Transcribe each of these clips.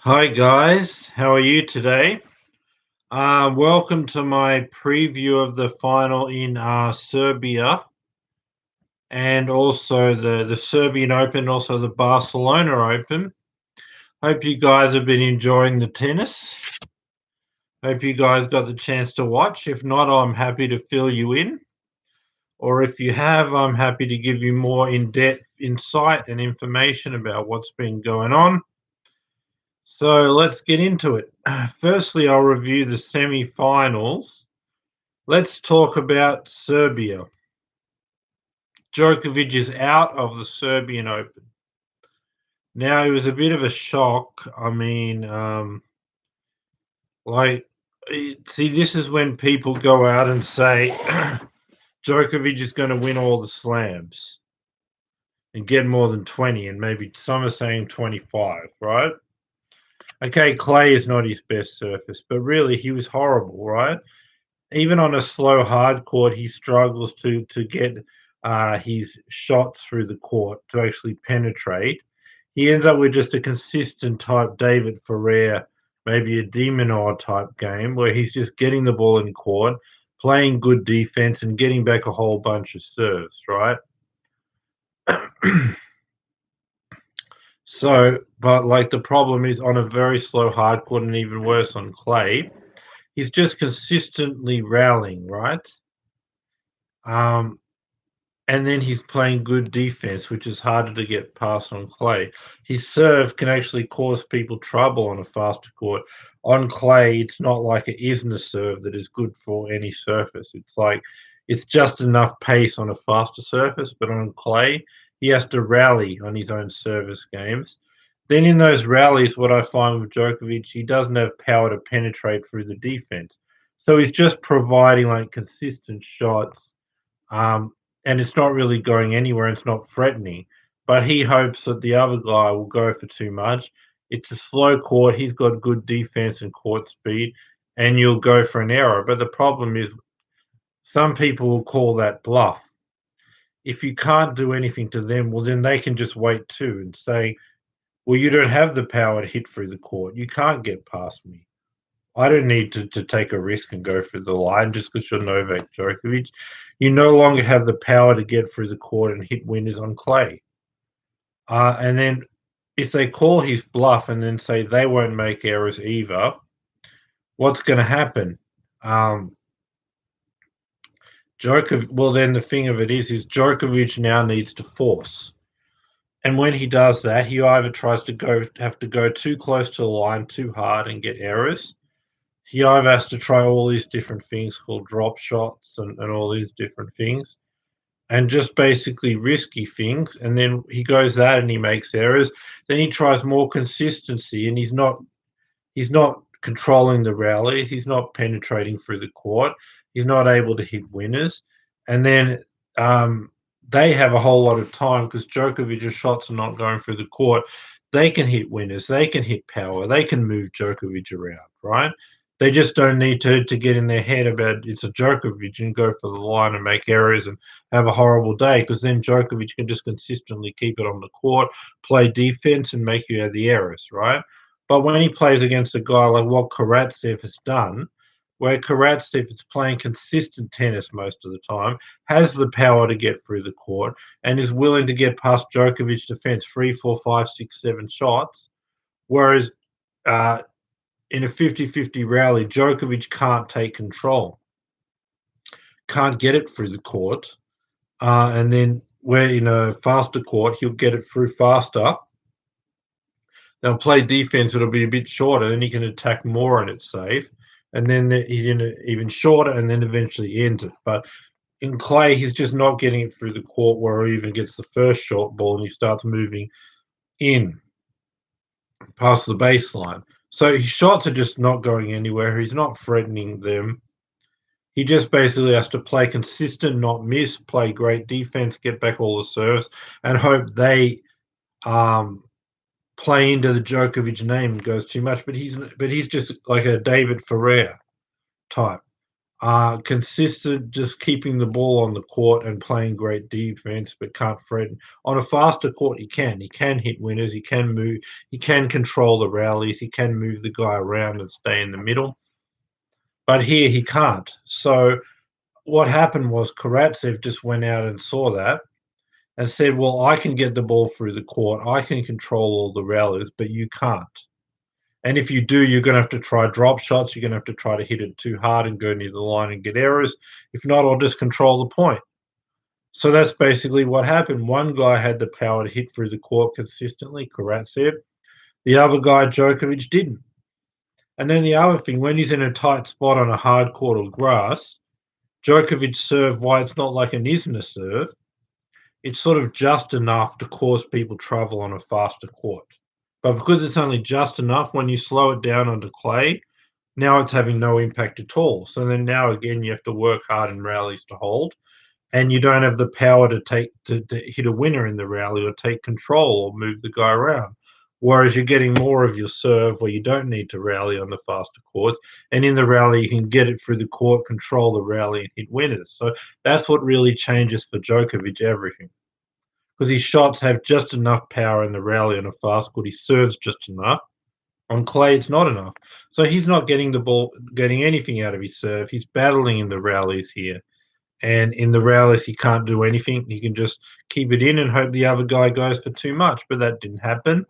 Hi guys, how are you today? Welcome to my preview of the final in Serbia and also the Serbian Open, also the Barcelona Open. Hope you guys have been enjoying the tennis. Hope you guys got the chance to watch. If not, I'm happy to fill you in. Or if you have, I'm happy to give you more in-depth insight and information about what's been going on. So let's get into it. Firstly, I'll review the semi-finals. Let's talk about Serbia. Djokovic is out of the Serbian Open. Now, it was a bit of a shock. I mean, see, this is when people go out and say Djokovic is going to win all the slams and get more than 20, and maybe some are saying 25, right? Okay, clay is not his best surface, but really, he was horrible, right? Even on a slow hard court, he struggles to get his shots through the court to actually penetrate. He ends up with just a consistent type David Ferrer, maybe a Demonor type game where he's just getting the ball in court, playing good defense, and getting back a whole bunch of serves, right? So, but like the problem is on a very slow hard court and even worse on clay, he's just consistently rallying, right? Um, and then he's playing good defense, which is harder to get past on clay. His serve can actually cause people trouble on a faster court. On clay, it's not like it isn't a serve that is good for any surface. It's like it's just enough pace on a faster surface, but on clay, he has to rally on his own service games. Then in those rallies, what I find with Djokovic, he doesn't have power to penetrate through the defense. So he's just providing like consistent shots. Um, and it's not really going anywhere. It's not threatening, but he hopes that the other guy will go for too much. It's a slow court. He's got good defense and court speed, and you'll go for an error. But the problem is, some people will call that bluff. If you can't do anything to them, well, then they can just wait too and say, well, you don't have the power to hit through the court. You can't get past me. I don't need to take a risk and go through the line just because you're Novak Djokovic. You no longer have the power to get through the court and hit winners on clay. And then if they call his bluff and then say they won't make errors either, what's going to happen? Djokovic. Well, then the thing of it is Djokovic now needs to force. And when he does that, he either tries to have to go too close to the line too hard and get errors. He either has to try all these different things called drop shots and all these different things and just basically risky things. And then he goes that and he makes errors. Then he tries more consistency and he's not controlling the rallies. He's not penetrating through the court. He's not able to hit winners. And then they have a whole lot of time because Djokovic's shots are not going through the court. They can hit winners. They can hit power. They can move Djokovic around, right? They just don't need to get in their head about it's a Djokovic and go for the line and make errors and have a horrible day because then Djokovic can just consistently keep it on the court, play defense, and make you have the errors, right? But when he plays against a guy like what Karatsev has done, where Karatsev is playing consistent tennis most of the time, has the power to get through the court, and is willing to get past Djokovic's defense 3, 4, 5, 6, 7 shots, whereas uh, in a 50-50 rally, Djokovic can't take control, can't get it through the court, and then where in a faster court, he'll get it through faster. They'll play defense, it'll be a bit shorter, and he can attack more and it's safe. And then he's in even shorter and then eventually ends it. But in clay, he's just not getting it through the court where he even gets the first short ball and he starts moving in past the baseline. So his shots are just not going anywhere. He's not threatening them. He just basically has to play consistent, not miss, play great defense, get back all the serves, and hope they play into the Djokovic name and goes too much. But he's just like a David Ferrer type. consistent, just keeping the ball on the court and playing great defense, but can't threaten. On a faster court, he can. He can hit winners. He can move. He can control the rallies. He can move the guy around and stay in the middle. But here he can't. So what happened was Karatsev just went out and saw that and said, "Well, I can get the ball through the court. I can control all the rallies, but you can't. And if you do, you're going to have to try drop shots. You're going to have to try to hit it too hard and go near the line and get errors. If not, I'll just control the point." So that's basically what happened. One guy had the power to hit through the court consistently, Karatsev. The other guy, Djokovic, didn't. And then the other thing, when he's in a tight spot on a hard court or grass, Djokovic's serve, why it's not like an Isner serve, it's sort of just enough to cause people trouble on a faster court. But because it's only just enough, when you slow it down onto clay, now it's having no impact at all. So then now again, you have to work hard in rallies to hold, and you don't have the power to hit a winner in the rally or take control or move the guy around. Whereas you're getting more of your serve where you don't need to rally on the faster courts, and in the rally you can get it through the court, control the rally, and hit winners. So that's what really changes for Djokovic everything, because his shots have just enough power in the rally on a fast court. He serves just enough. On clay, it's not enough. So he's not getting the ball, getting anything out of his serve. He's battling in the rallies here. And in the rallies, he can't do anything. He can just keep it in and hope the other guy goes for too much. But that didn't happen.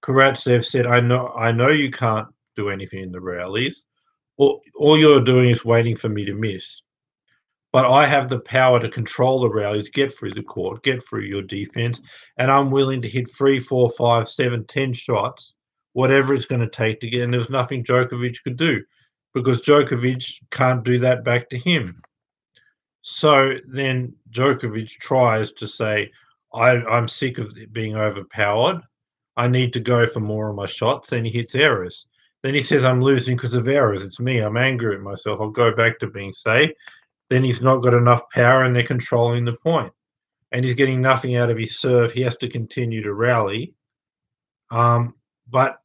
Karatsev said, I know you can't do anything in the rallies. All you're doing is waiting for me to miss. But I have the power to control the rallies, get through the court, get through your defense, and I'm willing to hit 3, 4, 5, 7, 10 shots, whatever it's going to take to get. And there was nothing Djokovic could do, because Djokovic can't do that back to him. So then Djokovic tries to say, I'm sick of being overpowered. I need to go for more of my shots. Then he hits errors. Then he says, I'm losing because of errors. It's me. I'm angry at myself. I'll go back to being safe. Then he's not got enough power and they're controlling the point. And he's getting nothing out of his serve. He has to continue to rally. But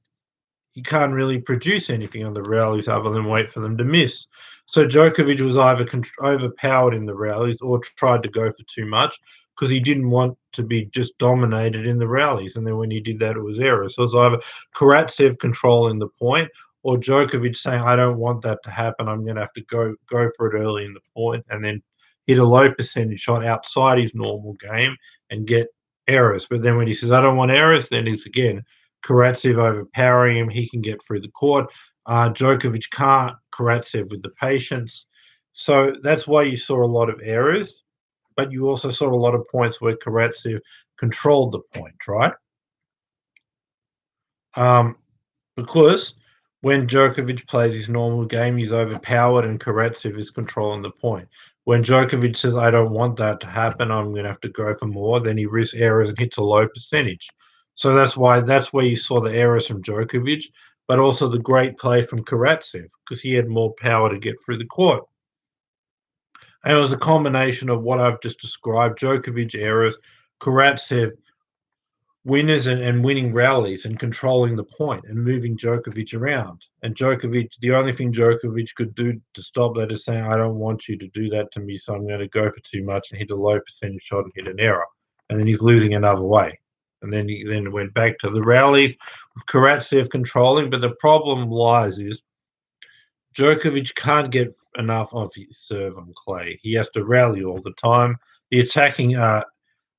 he can't really produce anything on the rallies other than wait for them to miss. So Djokovic was either overpowered in the rallies or tried to go for too much because he didn't want to be just dominated in the rallies. And then when he did that, it was error. So it was either Karatsev controlling the point or Djokovic saying, I don't want that to happen. I'm going to have to go for it early in the point and then hit a low percentage shot outside his normal game and get errors. But then when he says, I don't want errors, then it's again Karatsev overpowering him. He can get through the court. Djokovic can't. Karatsev with the patience. So that's why you saw a lot of errors, but you also saw a lot of points where Karatsev controlled the point, right? Because when Djokovic plays his normal game, he's overpowered and Karatsev is controlling the point. When Djokovic says, I don't want that to happen, I'm going to have to go for more, then he risks errors and hits a low percentage. So that's where you saw the errors from Djokovic, but also the great play from Karatsev because he had more power to get through the court. And it was a combination of what I've just described, Djokovic errors, Karatsev winners and winning rallies and controlling the point and moving Djokovic around. And Djokovic, the only thing Djokovic could do to stop that is saying, I don't want you to do that to me, so I'm going to go for too much and hit a low percentage shot and hit an error. And then he's losing another way. And then he then went back to the rallies with Karatsev controlling. But the problem lies is Djokovic can't get enough of his serve on clay. He has to rally all the time. The attacking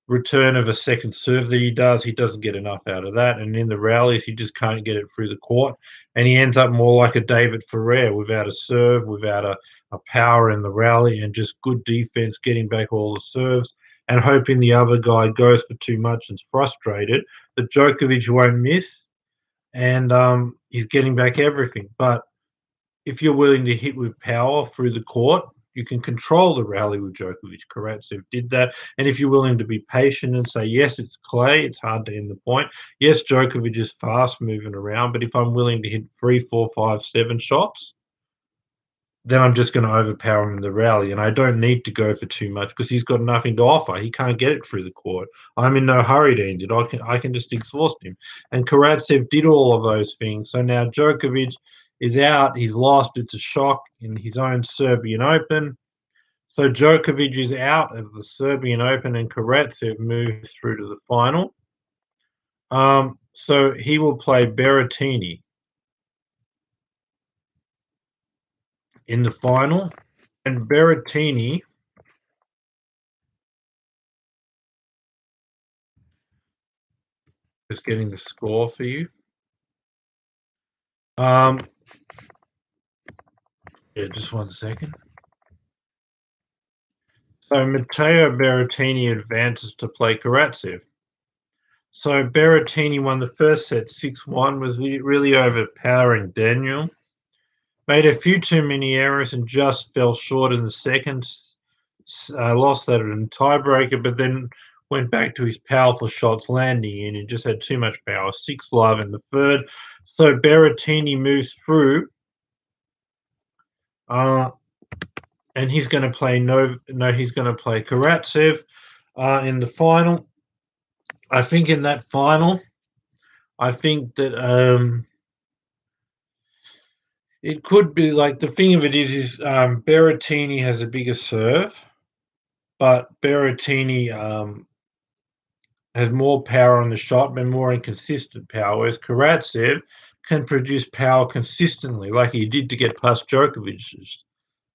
return of a second serve that he doesn't get enough out of that. And in the rallies, he just can't get it through the court. And he ends up more like a David Ferrer without a serve, without a power in the rally, and just good defense, getting back all the serves and hoping the other guy goes for too much and's frustrated that Djokovic won't miss. And he's getting back everything. But if you're willing to hit with power through the court, you can control the rally with Djokovic. Karatsev did that. And if you're willing to be patient and say, yes, it's clay, it's hard to end the point. Yes, Djokovic is fast moving around, but if I'm willing to hit 3, 4, 5, 7 shots, then I'm just going to overpower him in the rally. And I don't need to go for too much because he's got nothing to offer. He can't get it through the court. I'm in no hurry to end it. I can just exhaust him. And Karatsev did all of those things. So now Djokovic is out. He's lost. It's a shock in his own Serbian Open. So Djokovic is out of the Serbian Open, and Karatsev moves through to the final. So he will play Berrettini in the final, and Berrettini is getting the score for you. Yeah, just 1 second. So Matteo Berrettini advances to play Karatsev. So Berrettini won the first set 6-1, was really overpowering Daniel. Made a few too many errors and just fell short in the second. Lost that in a tiebreaker, but then went back to his powerful shots landing in. He just had too much power. 6-love in the third. So Berrettini moves through. And he's going to play he's going to play Karatsev in the final. I think in that final, I think that it could be like, the thing of it is Berrettini has a bigger serve, but Berrettini has more power on the shot, but more inconsistent power, whereas Karatsev can produce power consistently, like he did to get past Djokovic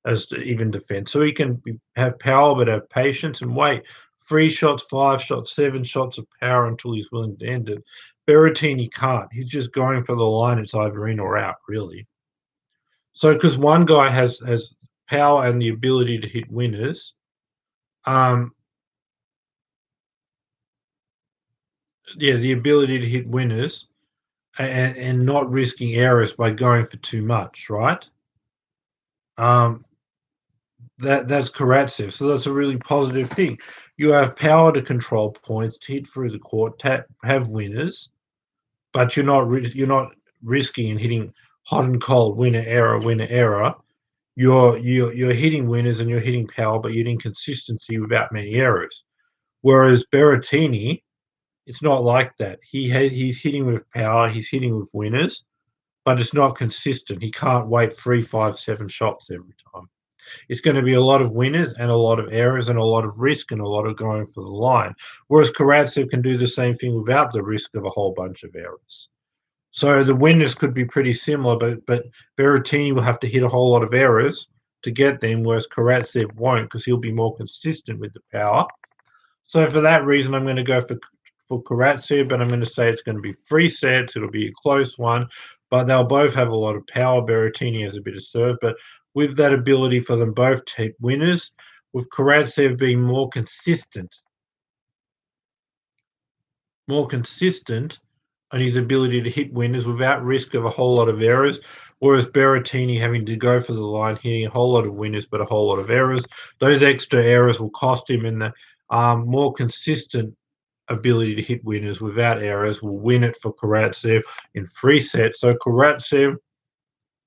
as to even defense. So he can have power, but have patience and wait. 3 shots, 5 shots, 7 shots of power until he's willing to end it. Berrettini can't. He's just going for the line. It's either in or out, really. So because one guy has power and the ability to hit winners, the ability to hit winners and not risking errors by going for too much, right? That's Karatsev. So that's a really positive thing. You have power to control points, to hit through the court, to have winners, but you're not risking and hitting hot and cold, winner error. You're hitting winners and you're hitting power, but you're hitting consistency without many errors. Whereas Berrettini, it's not like that. He's hitting with power, he's hitting with winners, but it's not consistent. He can't wait 3, 5, 7 shots every time. It's going to be a lot of winners and a lot of errors and a lot of risk and a lot of going for the line. Whereas Karatsev can do the same thing without the risk of a whole bunch of errors. So the winners could be pretty similar, but Berrettini will have to hit a whole lot of errors to get them, whereas Karatsev won't, because he'll be more consistent with the power. So for that reason, I'm going to go for Karatsev, but I'm going to say it's going to be 3 sets. It'll be a close one, but they'll both have a lot of power. Berrettini has a bit of serve, but with that ability for them both to hit winners, with Karatsev being more consistent on his ability to hit winners without risk of a whole lot of errors, whereas Berrettini having to go for the line, hitting a whole lot of winners but a whole lot of errors. Those extra errors will cost him, and the more consistent ability to hit winners without errors will win it for Karatsev in 3 sets. So Karatsev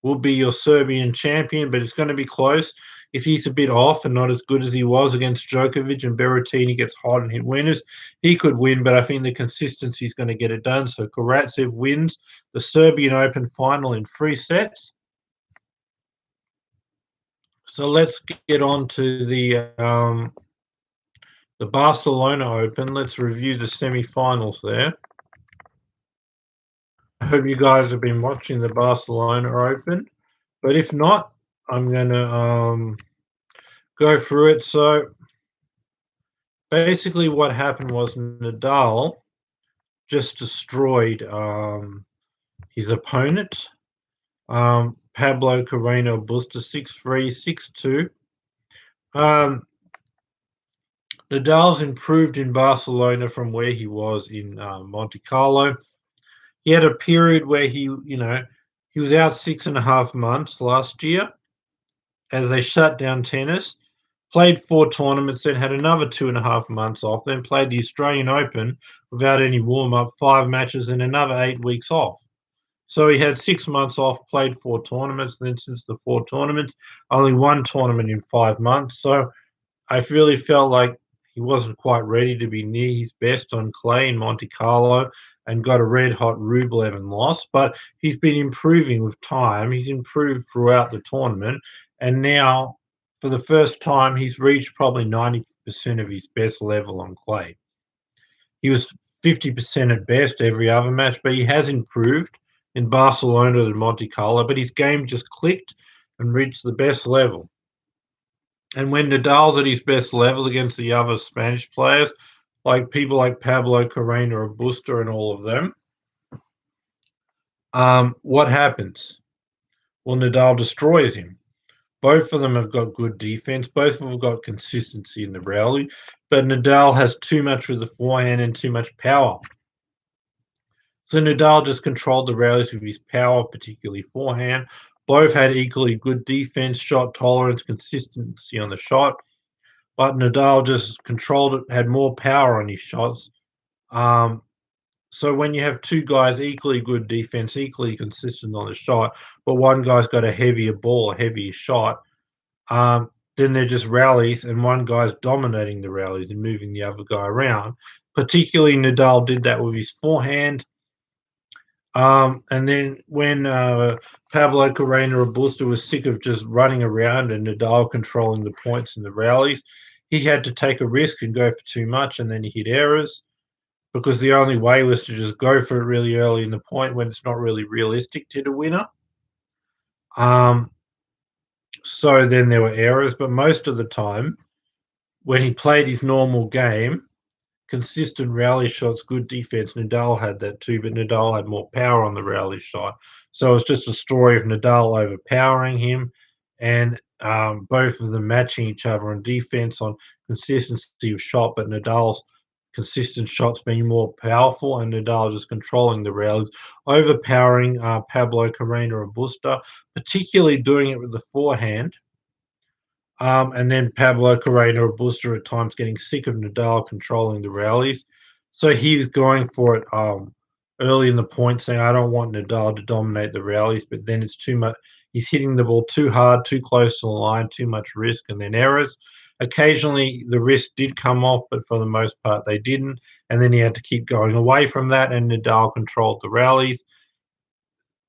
will be your Serbian champion, but it's going to be close. If he's a bit off and not as good as he was against Djokovic and Berrettini gets hot and hit winners, he could win, but I think the consistency is going to get it done. So Karatsev wins the Serbian Open final in 3 sets. So let's get on to the Barcelona Open. Let's review the semi-finals there. I hope you guys have been watching the Barcelona Open, but if not, I'm going to go through it. So basically what happened was Nadal just destroyed his opponent, Pablo Carreno Busta, 6-3, 6-2. Nadal's improved in Barcelona from where he was in Monte Carlo. He had a period where he was out 6.5 months last year as they shut down tennis, played 4 tournaments, then had another 2.5 months off, then played the Australian Open without any warm-up, 5 matches, and another 8 weeks off. So he had 6 months off, played 4 tournaments, then since the 4 tournaments, only 1 tournament in 5 months. So I really felt like he wasn't quite ready to be near his best on clay in Monte Carlo. and got a red-hot Rublev and lost, but he's been improving with time. He's improved throughout the tournament, and now, for the first time, he's reached probably 90% of his best level on clay. He was 50% at best every other match, but he has improved in Barcelona and Monte Carlo, but his game just clicked and reached the best level. And when Nadal's at his best level against the other Spanish players, like people like Pablo Carreño or Busta and all of them, what happens? Well, Nadal destroys him. Both of them have got good defense. Both of them have got consistency in the rally, but Nadal has too much with the forehand and too much power. So Nadal just controlled the rallies with his power, particularly forehand. Both had equally good defense, shot tolerance, consistency on the shot, but Nadal just controlled it, had more power on his shots. So when you have two guys equally good defense, equally consistent on the shot, but one guy's got a heavier ball, a heavier shot, then they're just rallies, and one guy's dominating the rallies and moving the other guy around. Particularly Nadal did that with his forehand. And then when Pablo Carreño Robusta was sick of just running around and Nadal controlling the points in the rallies, he had to take a risk and go for too much, and then he hit errors because the only way was to just go for it really early in the point when it's not really realistic to hit a winner. So then there were errors, but most of the time, when he played his normal game, consistent rally shots, good defense. Nadal had that too, but Nadal had more power on the rally shot. So it's just a story of Nadal overpowering him and both of them matching each other on defense, on consistency of shot, but Nadal's consistent shots being more powerful and Nadal just controlling the rallies, overpowering Pablo Carreño Robusta, particularly doing it with the forehand. And then Pablo Carreño Robusta at times getting sick of Nadal controlling the rallies. So he was going for it early in the point, saying, I don't want Nadal to dominate the rallies, but then it's too much. He's hitting the ball too hard, too close to the line, too much risk, and then errors. Occasionally, the risk did come off, but for the most part, they didn't. And then he had to keep going away from that, and Nadal controlled the rallies.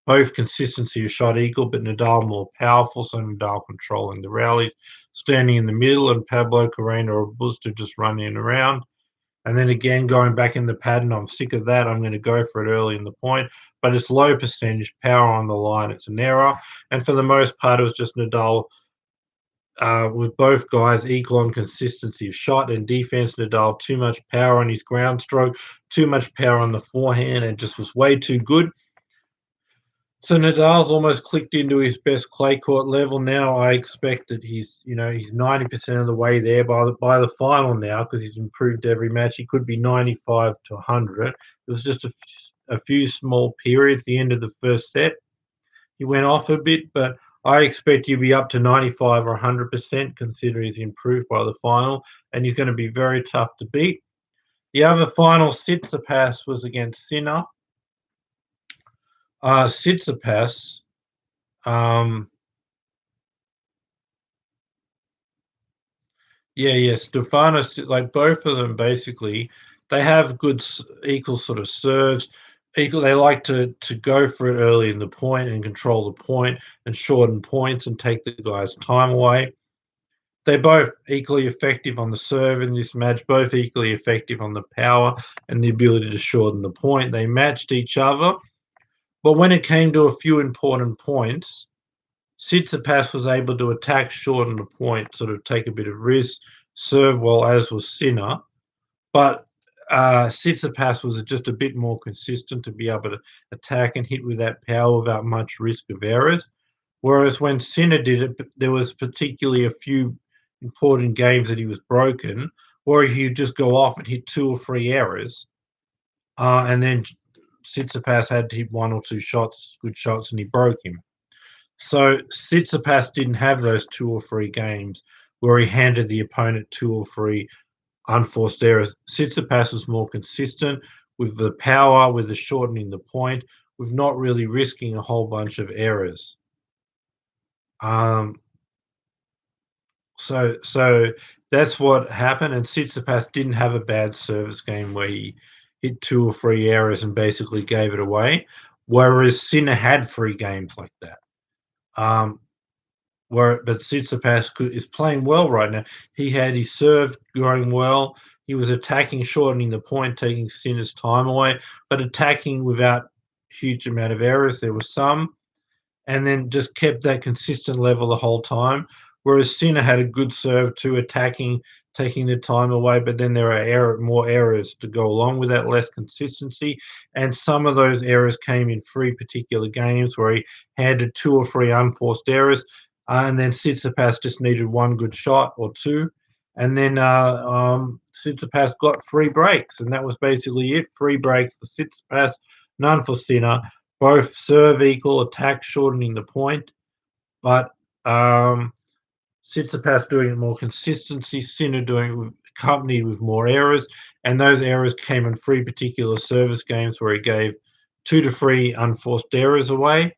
Both consistency of shot equal, but Nadal more powerful, so Nadal controlling the rallies, standing in the middle, and Pablo Carreño or Busta just running around. And then again, going back in the pattern, I'm sick of that. I'm going to go for it early in the point, but it's low percentage, power on the line, it's an error. And for the most part, it was just Nadal with both guys equal on consistency of shot and defense. Nadal too much power on his ground stroke, too much power on the forehand, and just was way too good. So Nadal's almost clicked into his best clay court level now. I expect that he's 90% of the way there by the final now because he's improved every match. He could be 95 to 100. It was just a few small periods. The end of the first set, he went off a bit, but I expect he'll be up to 95 or 100% considering he's improved by the final, and he's going to be very tough to beat. The other final Tsitsipas was against Sinner. Tsitsipas, yeah, Stefanos, like both of them basically, they have good equal sort of serves. Equal, they like to go for it early in the point and control the point and shorten points and take the guy's time away. They're both equally effective on the serve in this match, both equally effective on the power and the ability to shorten the point. They matched each other. But when it came to a few important points, Tsitsipas was able to attack, shorten the point, sort of take a bit of risk, serve well, as was Sinner. But Tsitsipas was just a bit more consistent to be able to attack and hit with that power without much risk of errors. Whereas when Sinner did it, there was particularly a few important games that he was broken, or he'd just go off and hit 2 or 3 errors, and then Tsitsipas had to hit 1 or 2 shots, good shots, and he broke him. So Tsitsipas didn't have those 2 or 3 games where he handed the opponent 2 or 3 unforced errors. Tsitsipas was more consistent with the power, with the shortening the point, with not really risking a whole bunch of errors. So that's what happened, and Tsitsipas didn't have a bad service game where he hit 2 or 3 errors and basically gave it away. Whereas Sinner had 3 games like that. Um, but Tsitsipas is playing well right now. He had his serve going well. He was attacking, shortening the point, taking Sinner's time away, but attacking without huge amount of errors. There was some, and then just kept that consistent level the whole time. Whereas Sinner had a good serve too, attacking, taking the time away, but then there are more errors to go along with that, less consistency. And some of those errors came in 3 particular games where he had 2 or 3 unforced errors, and then Tsitsipas just needed 1 good shot or 2. And then Tsitsipas got 3 breaks, and that was basically it. 3 breaks for Tsitsipas, none for Sinner. Both serve equal, attack shortening the point, but Tsitsipas doing it more consistency, Sinner doing it accompanied with more errors, and those errors came in 3 particular service games where he gave 2 to 3 unforced errors away,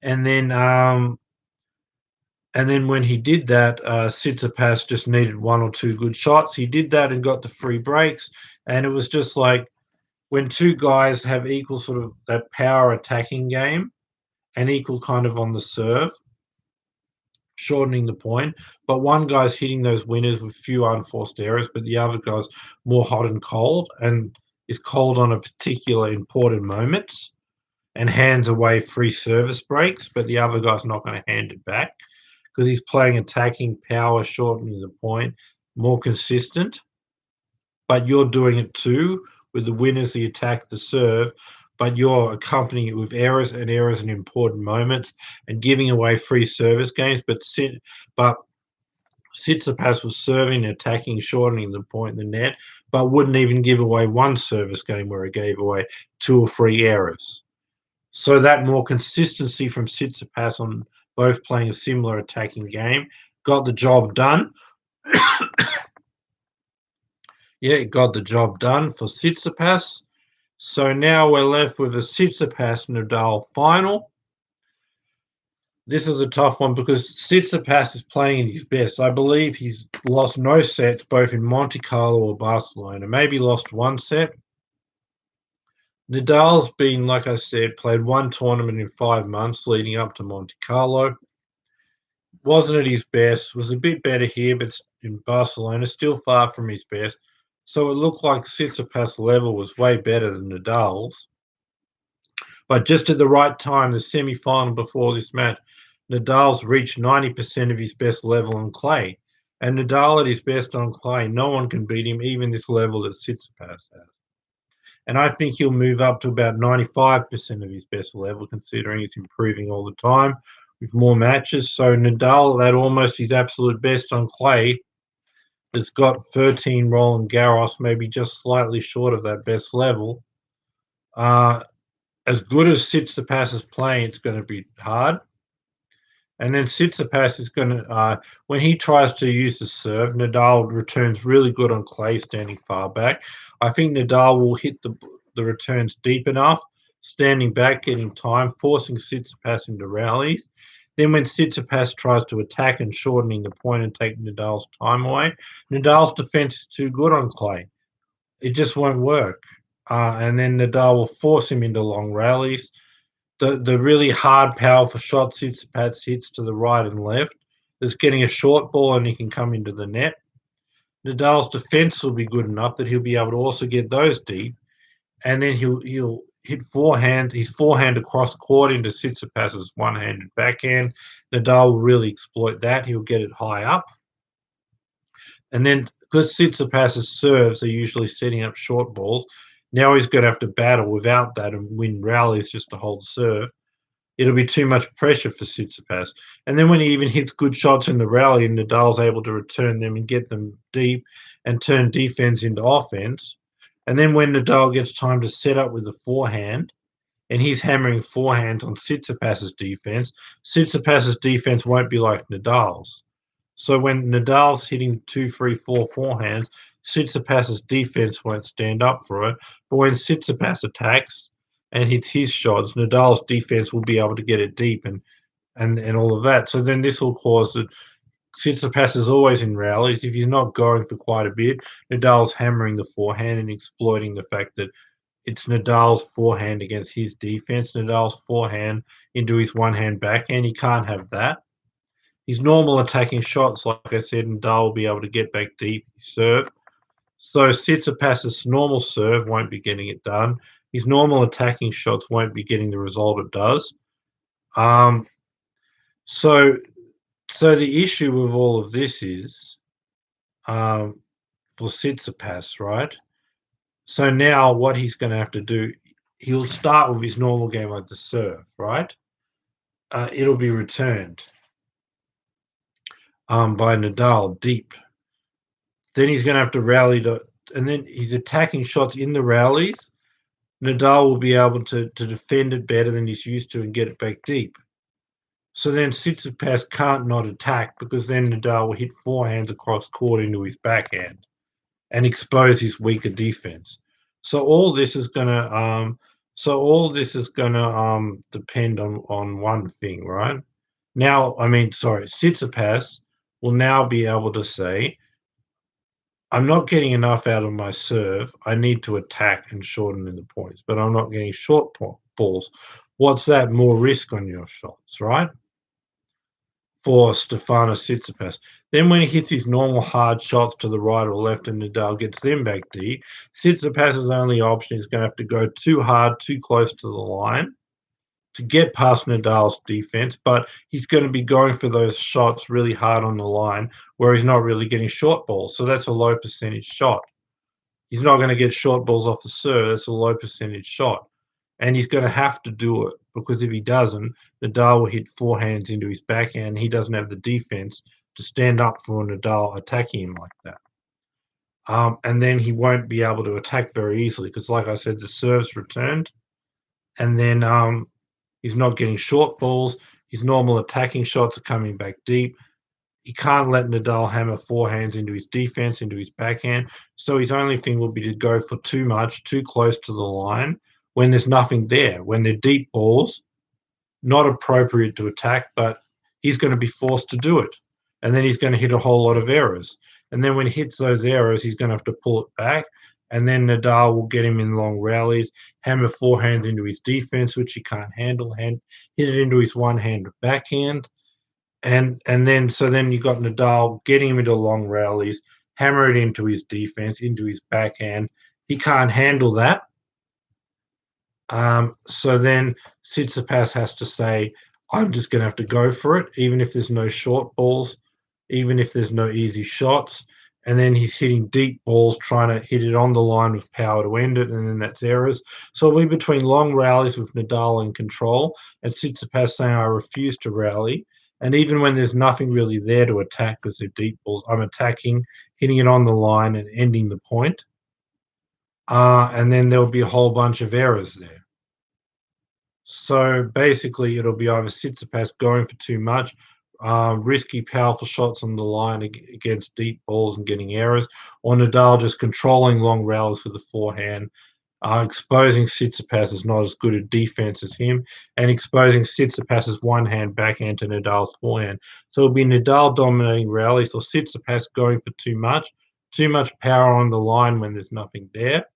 and then when he did that, Tsitsipas just needed 1 or 2 good shots. He did that and got the 3 breaks, and it was just like when 2 guys have equal sort of that power attacking game and equal kind of on the serve, shortening the point. But one guy's hitting those winners with few unforced errors, but the other guy's more hot and cold and is cold on a particular important moments and hands away free service breaks, but the other guy's not going to hand it back because he's playing attacking power, shortening the point, more consistent. But you're doing it too with the winners, the attack, the serve, but you're accompanying it with errors and errors in important moments and giving away free service games. But Tsitsipas was serving, attacking, shortening the point in the net, but wouldn't even give away 1 service game where he gave away 2 or 3 errors. So that more consistency from Tsitsipas on both playing a similar attacking game got the job done. Yeah, it got the job done for Tsitsipas. So now we're left with a Tsitsipas Nadal final. This is a tough one because Tsitsipas is playing at his best. I believe he's lost no sets, both in Monte Carlo or Barcelona. Maybe lost 1 set. Nadal's been, like I said, played 1 tournament in 5 months leading up to Monte Carlo. Wasn't at his best. Was a bit better here, but in Barcelona, still far from his best. So it looked like Tsitsipas' level was way better than Nadal's. But just at the right time, the semi-final before this match, Nadal's reached 90% of his best level on clay. And Nadal at his best on clay, no one can beat him, even this level that Tsitsipas has. And I think he'll move up to about 95% of his best level, considering he's improving all the time with more matches. So Nadal at almost his absolute best on clay has got 13 Roland Garros, maybe just slightly short of that best level. As good as Tsitsipas is playing, it's going to be hard. And then Tsitsipas is going to, when he tries to use the serve, Nadal returns really good on clay, standing far back. I think Nadal will hit the returns deep enough, standing back, getting time, forcing Tsitsipas into rallies. Then when Tsitsipas tries to attack and shortening the point and take Nadal's time away, Nadal's defense is too good on clay. It just won't work. And then Nadal will force him into long rallies. The really hard, powerful shots Tsitsipas hits to the right and left. There's getting a short ball and he can come into the net. Nadal's defense will be good enough that he'll be able to also get those deep, and then he'll hit his forehand across court into Tsitsipas's one-handed backhand. Nadal will really exploit that. He'll get it high up, and then because Tsitsipas's serves are usually setting up short balls, now he's going to have to battle without that and win rallies just to hold serve. It'll be too much pressure for Tsitsipas. And then when he even hits good shots in the rally and Nadal's able to return them and get them deep and turn defense into offense, and then when Nadal gets time to set up with the forehand and he's hammering forehands on Tsitsipas's defense won't be like Nadal's. So when Nadal's hitting 2, 3, 4 forehands, Tsitsipas's defense won't stand up for it. But when Tsitsipas attacks and hits his shots, Nadal's defense will be able to get it deep and all of that. So then this will cause that Tsitsipas is always in rallies. If he's not going for quite a bit, Nadal's hammering the forehand and exploiting the fact that It's Nadal's forehand against his defense. Nadal's forehand into his one-hand backhand. He can't have that. His normal attacking shots, like I said, Nadal will be able to get back deep, serve. So Tsitsipas's normal serve won't be getting it done. His normal attacking shots won't be getting the result it does. Um, so, so the issue with all of this is um, for Tsitsipas, right? So now what he's going to have to do, he'll start with his normal game like the serve, right? It'll be returned by Nadal deep. Then he's going to have to rally and then he's attacking shots in the rallies. Nadal will be able to defend it better than he's used to and get it back deep. So then Tsitsipas can't not attack because then Nadal will hit forehands across court into his backhand and expose his weaker defense. So all this is gonna depend on one thing, right? Now, I mean, sorry, Tsitsipas will now be able to say, I'm not getting enough out of my serve. I need to attack and shorten in the points, but I'm not getting short balls. What's that? More risk on your shots, right? For Stefanos Tsitsipas. Then when he hits his normal hard shots to the right or left and Nadal gets them back deep, Tsitsipas's only option is going to have to go too hard, too close to the line to get past Nadal's defense, but he's going to be going for those shots really hard on the line where he's not really getting short balls. So that's a low percentage shot. He's not going to get short balls off the serve. That's a low percentage shot. And he's going to have to do it because if he doesn't, Nadal will hit forehands into his backhand. He doesn't have the defense to stand up for Nadal attacking him like that. And then he won't be able to attack very easily because, like I said, the serve's returned. And then he's not getting short balls. His normal attacking shots are coming back deep. He can't let Nadal hammer forehands into his defense, into his backhand. So his only thing will be to go for too much, too close to the line when there's nothing there, when they're deep balls, not appropriate to attack, but he's going to be forced to do it. And then he's going to hit a whole lot of errors. And then when he hits those errors, he's going to have to pull it back. And then Nadal will get him in long rallies, hammer forehands into his defense, which he can't handle, hit it into his one-handed backhand. And then you got Nadal getting him into long rallies, hammer it into his defense, into his backhand. He can't handle that. So then Tsitsipas has to say, I'm just going to have to go for it, even if there's no short balls, even if there's no easy shots. And then he's hitting deep balls, trying to hit it on the line with power to end it, and then that's errors. So it'll be between long rallies with Nadal in control and Tsitsipas saying, I refuse to rally. And even when there's nothing really there to attack because they're deep balls, I'm attacking, hitting it on the line and ending the point. And then there'll be a whole bunch of errors there. So basically, it'll be either Tsitsipas going for too much, risky, powerful shots on the line against deep balls and getting errors, or Nadal just controlling long rallies with the forehand, exposing Tsitsipas as not as good a defense as him, and exposing Tsitsipas's one-hand backhand to Nadal's forehand. So it'll be Nadal dominating rallies or Tsitsipas going for too much power on the line when there's nothing there.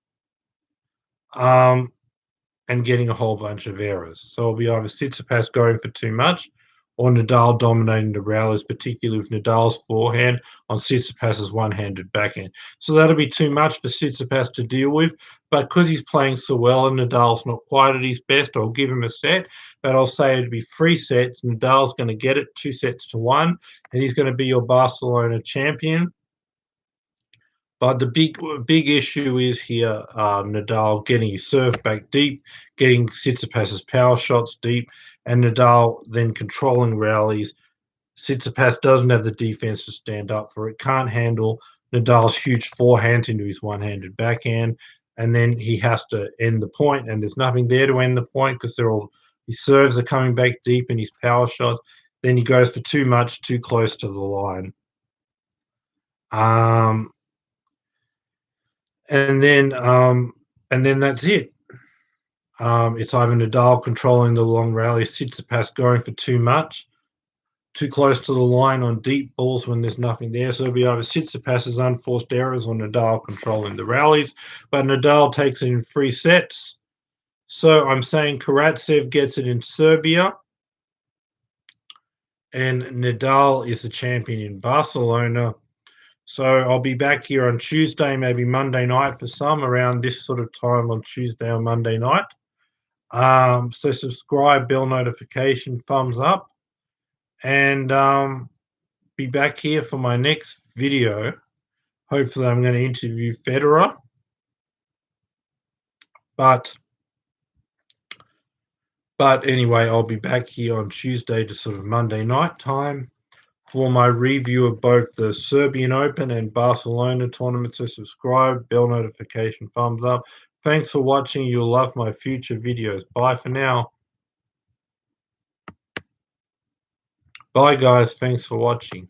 And getting a whole bunch of errors. So it'll be either Tsitsipas going for too much or Nadal dominating the rallies, particularly with Nadal's forehand on Tsitsipas's one-handed backhand. So that'll be too much for Tsitsipas to deal with, but because he's playing so well and Nadal's not quite at his best, I'll give him a set, but I'll say it'd be 3 sets. Nadal's going to get it 2-1, and he's going to be your Barcelona champion. But the big issue is here Nadal getting his serve back deep, getting Tsitsipas's power shots deep, and Nadal then controlling rallies. Tsitsipas doesn't have the defense to stand up for it, can't handle Nadal's huge forehands into his one-handed backhand, and then he has to end the point, and there's nothing there to end the point because his serves are coming back deep and his power shots. Then he goes for too much, too close to the line. And then that's it. It's either Nadal controlling the long rally, Tsitsipas going for too much, too close to the line on deep balls when there's nothing there. So it'll be either Tsitsipas's unforced errors or Nadal controlling the rallies. But Nadal takes it in 3 sets. So I'm saying Karatsev gets it in Serbia. And Nadal is the champion in Barcelona. So I'll be back here on Tuesday, maybe Monday night for some, around this sort of time on Tuesday or Monday night. So subscribe, bell notification, thumbs up, and be back here for my next video. Hopefully I'm going to interview Federer. But anyway, I'll be back here on Tuesday to sort of Monday night time for my review of both the Serbian Open and Barcelona tournament. So subscribe, bell notification, thumbs up. Thanks for watching. You'll love my future videos. Bye for now. Bye, guys. Thanks for watching.